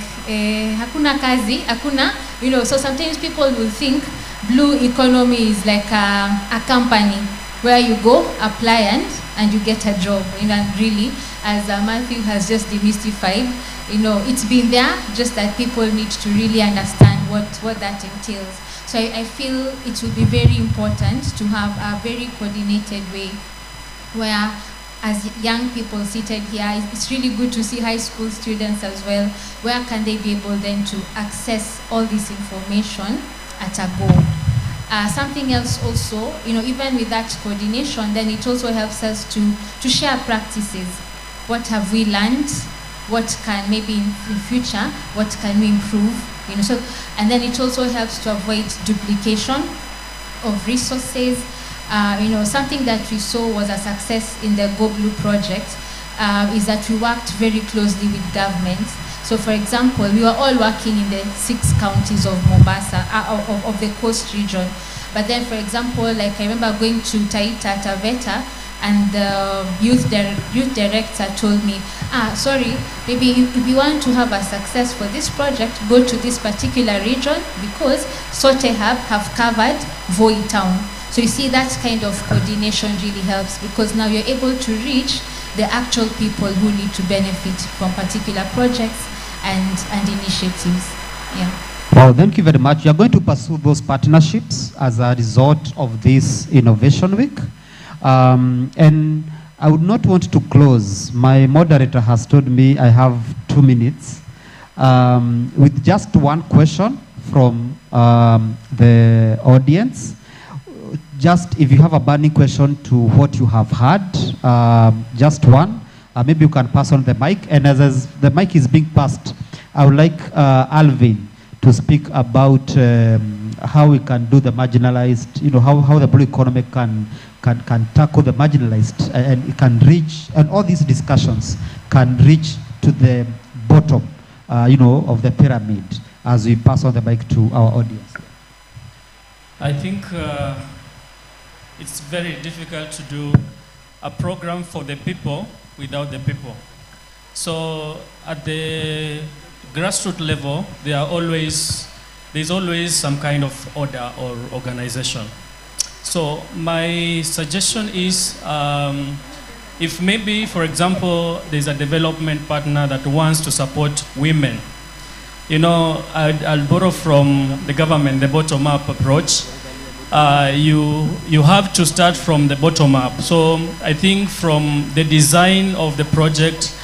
hakuna kazi, hakuna, you know, so sometimes people will think blue economy is like a company where you go, apply, and you get a job. You know, and really, as Mathew has just demystified, you know, it's been there, just that people need to really understand what that entails. So I feel it will be very important to have a very coordinated way where, as young people seated here, it's really good to see high school students as well. Where can they be able then to access all this information at a go? Something else also, you know, even with that coordination, then it also helps us to share practices. What have we learned? What can maybe in future, what can we improve? You know, so, and then it also helps to avoid duplication. of resources. Something that we saw was a success in the Go Blue project is that we worked very closely with governments. So for example, we were all working in the 6 counties of Mombasa, of the coast region. But then, for example, like I remember going to Taita, Taveta, and the youth director told me, sorry, maybe if you want to have a success for this project, go to this particular region because Sote Hub have covered Voi town. So you see, that kind of coordination really helps because now you're able to reach the actual people who need to benefit from particular projects and initiatives. Yeah. Well, thank you very much. You are going to pursue those partnerships as a result of this Innovation Week. And I would not want to close. My moderator has told me I have 2 minutes with just one question from the audience. Just if you have a burning question to what you have heard, just one. Maybe you can pass on the mic. And as the mic is being passed, I would like Alvin to speak about how we can do the marginalized, how the blue economy can tackle the marginalized and it can reach, and all these discussions can reach to the bottom, of the pyramid as we pass on the mic to our audience. I think it's very difficult to do a program for the people without the people. So at the grassroots level, there's always some kind of order or organization. So my suggestion is, if maybe, for example, there's a development partner that wants to support women, I'll borrow from the government, the bottom-up approach. You have to start from the bottom up. So I think from the design of the project,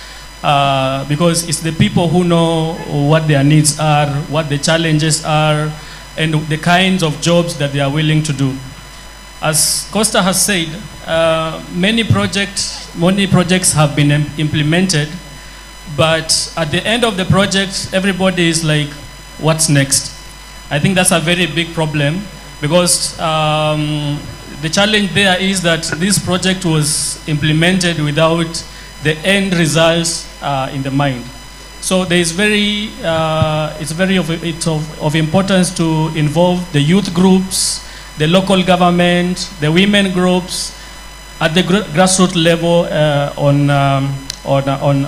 because it's the people who know what their needs are, what the challenges are, and the kinds of jobs that they are willing to do. As Costa has said, many projects have been implemented, but at the end of the project, everybody is like, what's next? I think that's a very big problem because the challenge there is that this project was implemented without the end results in the mind. So there is it's very of importance to involve the youth groups, the local government, the women groups at the grassroots level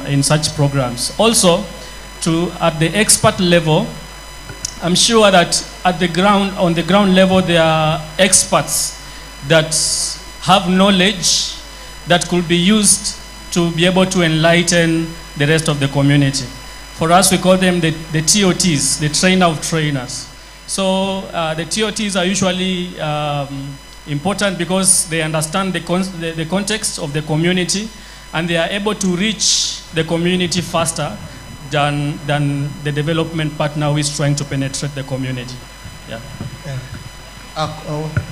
in such programs. Also, at the expert level, I'm sure that on the ground level, there are experts that have knowledge that could be used to be able to enlighten the rest of the community. For us, we call them the TOTs, the trainer of trainers. So the TOTs are usually important because they understand the context of the community and they are able to reach the community faster than the development partner who is trying to penetrate the community. Yeah.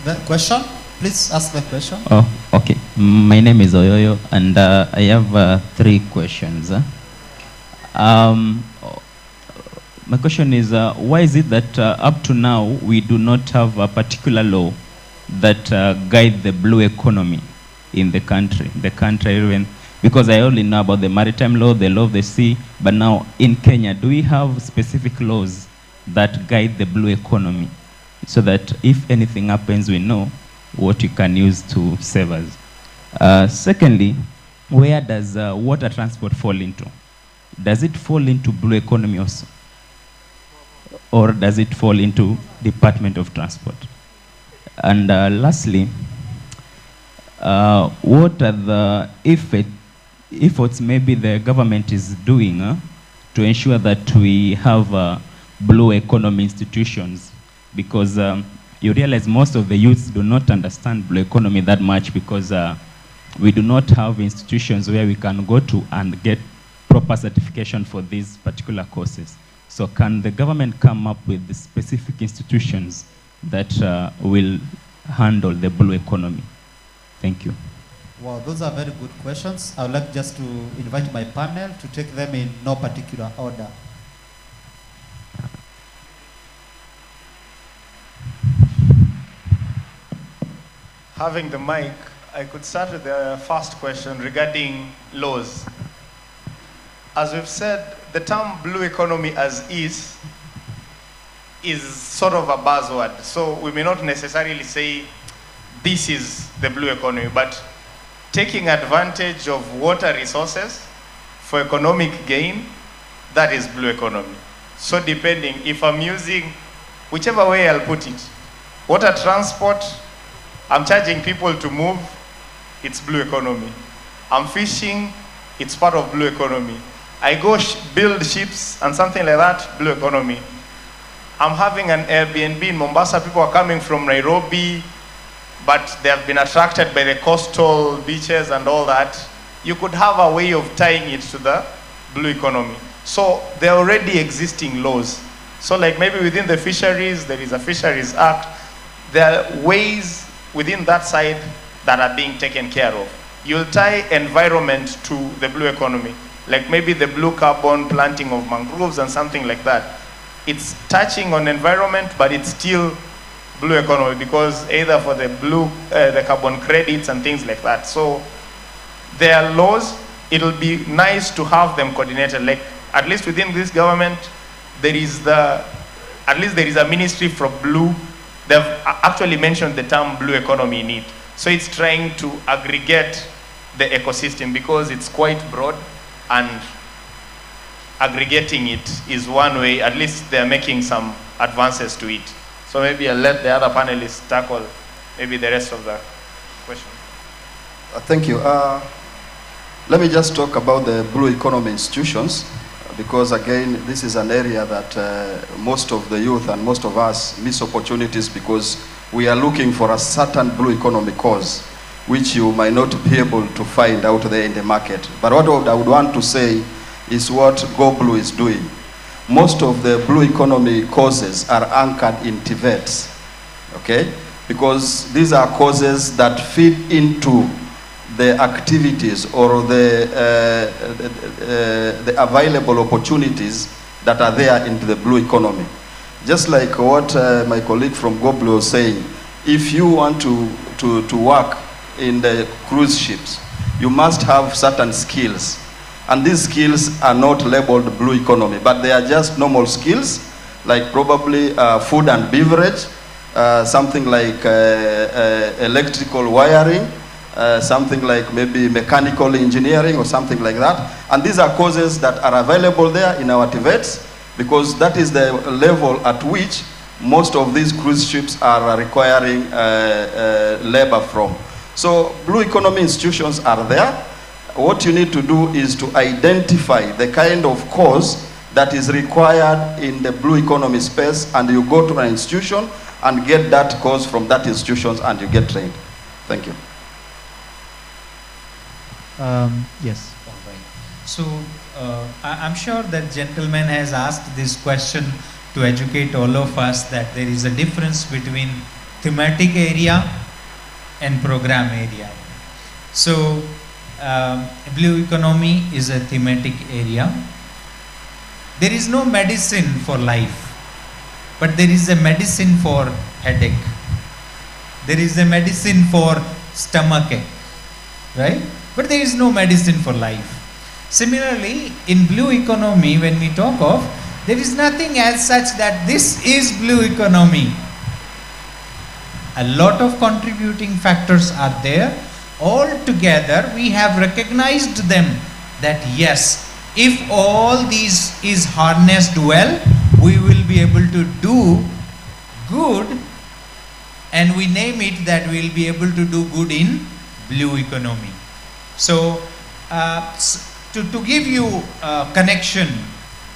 The question? Please ask the question. Oh, okay. My name is Oyoyo, and I have 3 questions. My question is, why is it that up to now we do not have a particular law that guide the blue economy in the country? Because I only know about the maritime law, the law of the sea, but now in Kenya, do we have specific laws that guide the blue economy so that if anything happens, we know what you can use to save us? Secondly, where does water transport fall into? Does it fall into blue economy also? Or does it fall into Department of Transport? And lastly, what are the efforts maybe the government is doing to ensure that we have blue economy institutions? Because you realize most of the youths do not understand blue economy that much because we do not have institutions where we can go to and get proper certification for these particular courses. So can the government come up with the specific institutions that will handle the blue economy? Thank you. Well, those are very good questions. I would like just to invite my panel to take them in no particular order. having the mic, I could start with the first question regarding laws. As we've said, the term blue economy as is sort of a buzzword. So we may not necessarily say this is the blue economy, but taking advantage of water resources for economic gain, that is blue economy. So depending, if I'm using, whichever way I'll put it, water transport, I'm charging people to move, it's blue economy. I'm fishing, it's part of blue economy. I go build ships and something like that, blue economy. I'm having an Airbnb in Mombasa, people are coming from Nairobi, but they have been attracted by the coastal beaches and all that. You could have a way of tying it to the blue economy. So there are already existing laws. So like maybe within the fisheries, there is a Fisheries Act. There are ways within that side that are being taken care of. You'll tie environment to the blue economy, like maybe the blue carbon planting of mangroves and something like that. It's touching on environment, but it's still blue economy because either for the the carbon credits and things like that. So there are laws. It'll be nice to have them coordinated. Like at least within this government, there is at least there is a ministry for blue. They've actually mentioned the term blue economy in it. So it's trying to aggregate the ecosystem because it's quite broad, and aggregating it is one way. At least they're making some advances to it. So maybe I'll let the other panelists tackle maybe the rest of the question. Thank you. Let me just talk about the blue economy institutions, because again, this is an area that most of the youth and most of us miss opportunities because we are looking for a certain blue economy cause, which you might not be able to find out there in the market. But what I would want to say is what Go Blue is doing. Most of the blue economy causes are anchored in TVETs, okay? Because these are causes that feed into the activities or the available opportunities that are there into the blue economy. Just like what my colleague from Go Blue was saying, if you want to work in the cruise ships, you must have certain skills. And these skills are not labeled blue economy, but they are just normal skills, like probably food and beverage, something like electrical wiring, something like maybe mechanical engineering or something like that. And these are courses that are available there in our TVETs, because that is the level at which most of these cruise ships are requiring labor from. So blue economy institutions are there. What you need to do is to identify the kind of course that is required in the blue economy space, and you go to an institution and get that course from that institution and you get trained. Thank you. Yes. So I'm sure that gentleman has asked this question to educate all of us that there is a difference between thematic area and program area. So blue economy is a thematic area. There is no medicine for life, but there is a medicine for headache. There is a medicine for stomachache, right? But there is no medicine for life. Similarly, in blue economy, when we talk of, there is nothing as such that this is blue economy. A lot of contributing factors are there. All together, we have recognized them that yes, if all these is harnessed well, we will be able to do good, and we name it that we will be able to do good in blue economy. So, to give you a connection,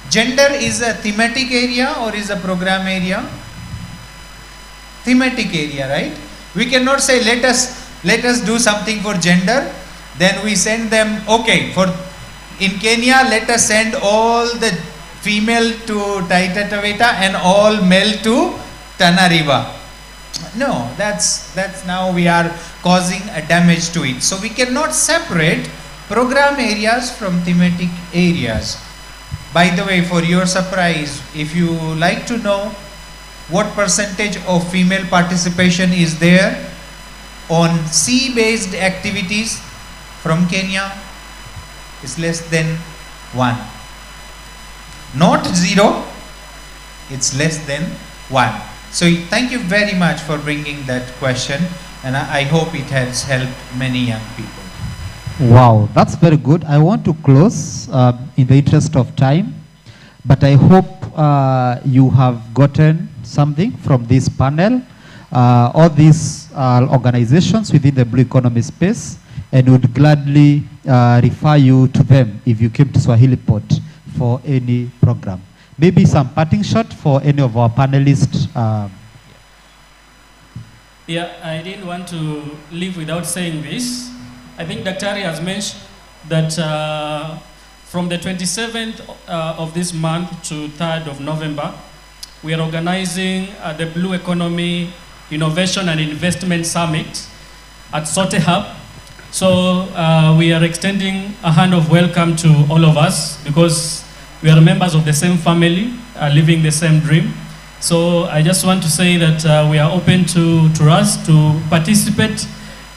gender is a thematic area or is a program area? Thematic area, right? We cannot say let us do something for gender, then we send them, okay, in Kenya, let us send all the female to Taita Taveta and all male to Tanariva. No, that's now we are causing a damage to it. So we cannot separate program areas from thematic areas. By the way, for your surprise, if you like to know what percentage of female participation is there on sea-based activities from Kenya is less than 1. Not 0, it's less than 1. So thank you very much for bringing that question, and I hope it has helped many young people. Wow, that's very good. I want to close in the interest of time, but I hope you have gotten something from this panel. All these organizations within the blue economy space, and would gladly refer you to them if you came to Swahili Pot for any program. Maybe some parting shot for any of our panelists. Yeah, I didn't want to leave without saying this. I think Daktari has mentioned that from the 27th of this month to 3rd of November, we are organizing the Blue Economy Innovation and Investment Summit at Sote Hub. So we are extending a hand of welcome to all of us because we are members of the same family, living the same dream. So I just want to say that we are open to us to participate,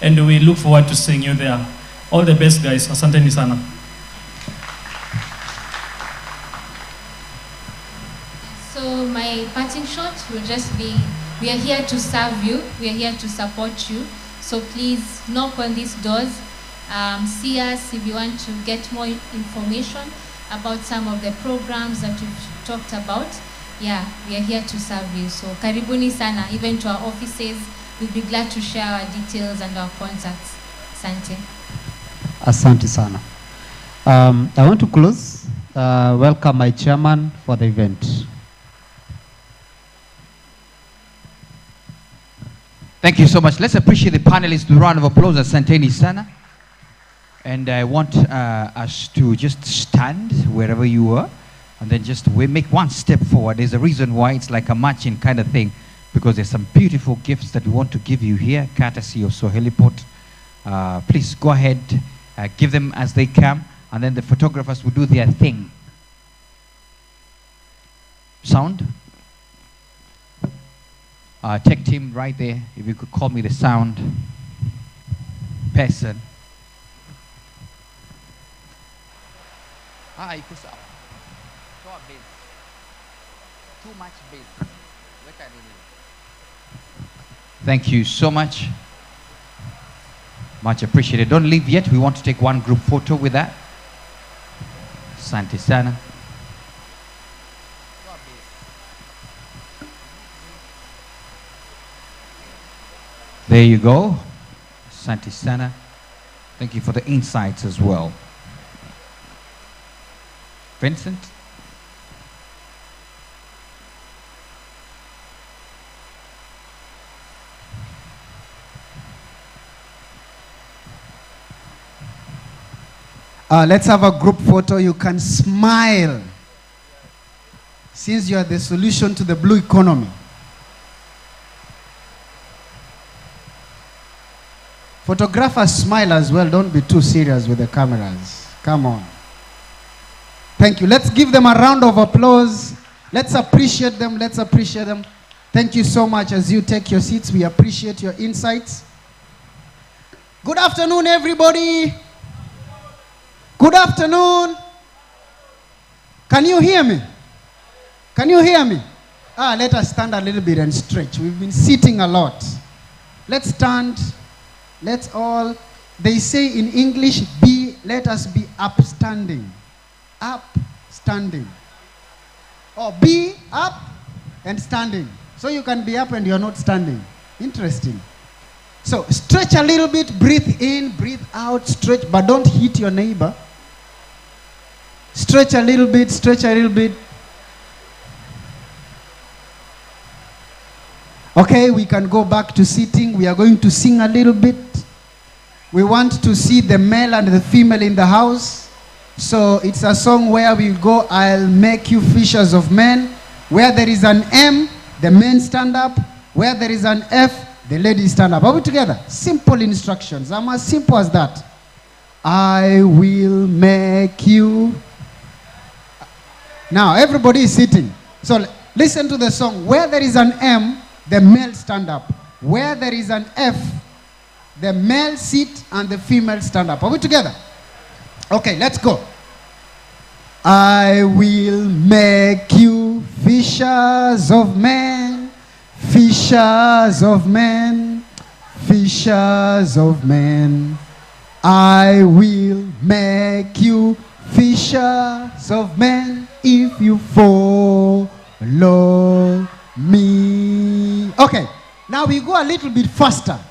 and we look forward to seeing you there. All the best, guys. Asanteni sana. So my parting shot will just be, we are here to serve you, we are here to support you. So please knock on these doors, see us if you want to get more information about some of the programs that we've talked about. Yeah, we are here to serve you. So karibuni sana, even to our offices. We'll be glad to share our details and our contacts. Asante. Asante sana. I want to close. Welcome my chairman for the event. Thank you so much. Let's appreciate the panelists with a round of applause. Asanteni sana. And I want us to just stand wherever you are, and then just we make one step forward. There's a reason why it's like a matching kind of thing, because there's some beautiful gifts that we want to give you here, courtesy of Swahili Pot. Please go ahead, give them as they come, and then the photographers will do their thing. Sound? Tech team right there, if you could call me the sound person. Ikut up. Too much bass. Thank you so much. Much appreciated. Don't leave yet. We want to take one group photo with that. Asante sana. There you go. Asante sana. Thank you for the insights as well. Vincent? Let's have a group photo. You can smile, since you are the solution to the blue economy. Photographers smile as well. Don't be too serious with the cameras. Come on. Thank you. Let's give them a round of applause. Let's appreciate them. Let's appreciate them. Thank you so much. As you take your seats, we appreciate your insights. Good afternoon, everybody. Good afternoon. Can you hear me? Can you hear me? Let us stand a little bit and stretch. We've been sitting a lot. Let's stand. Let's all, they say in English, let us be upstanding. Upstanding. Or be up and standing. So you can be up and you're not standing. Interesting. So stretch a little bit, breathe in, breathe out, stretch, but don't hit your neighbor. Stretch a little bit, stretch a little bit. Okay, we can go back to sitting. We are going to sing a little bit. We want to see the male and the female in the house. So it's a song where we go, I'll make you fishers of men. Where there is an M, the men stand up. Where there is an F, the ladies stand up. Are we together? Simple instructions. I'm as simple as that. I will make you. Now, everybody is sitting. So listen to the song. Where there is an M, the male stand up. Where there is an F, The male sit and the female stand up. Are we together? Okay, let's go. I will make you fishers of men, fishers of men, fishers of men. I will make you fishers of men if you follow me. Okay, now we go a little bit faster.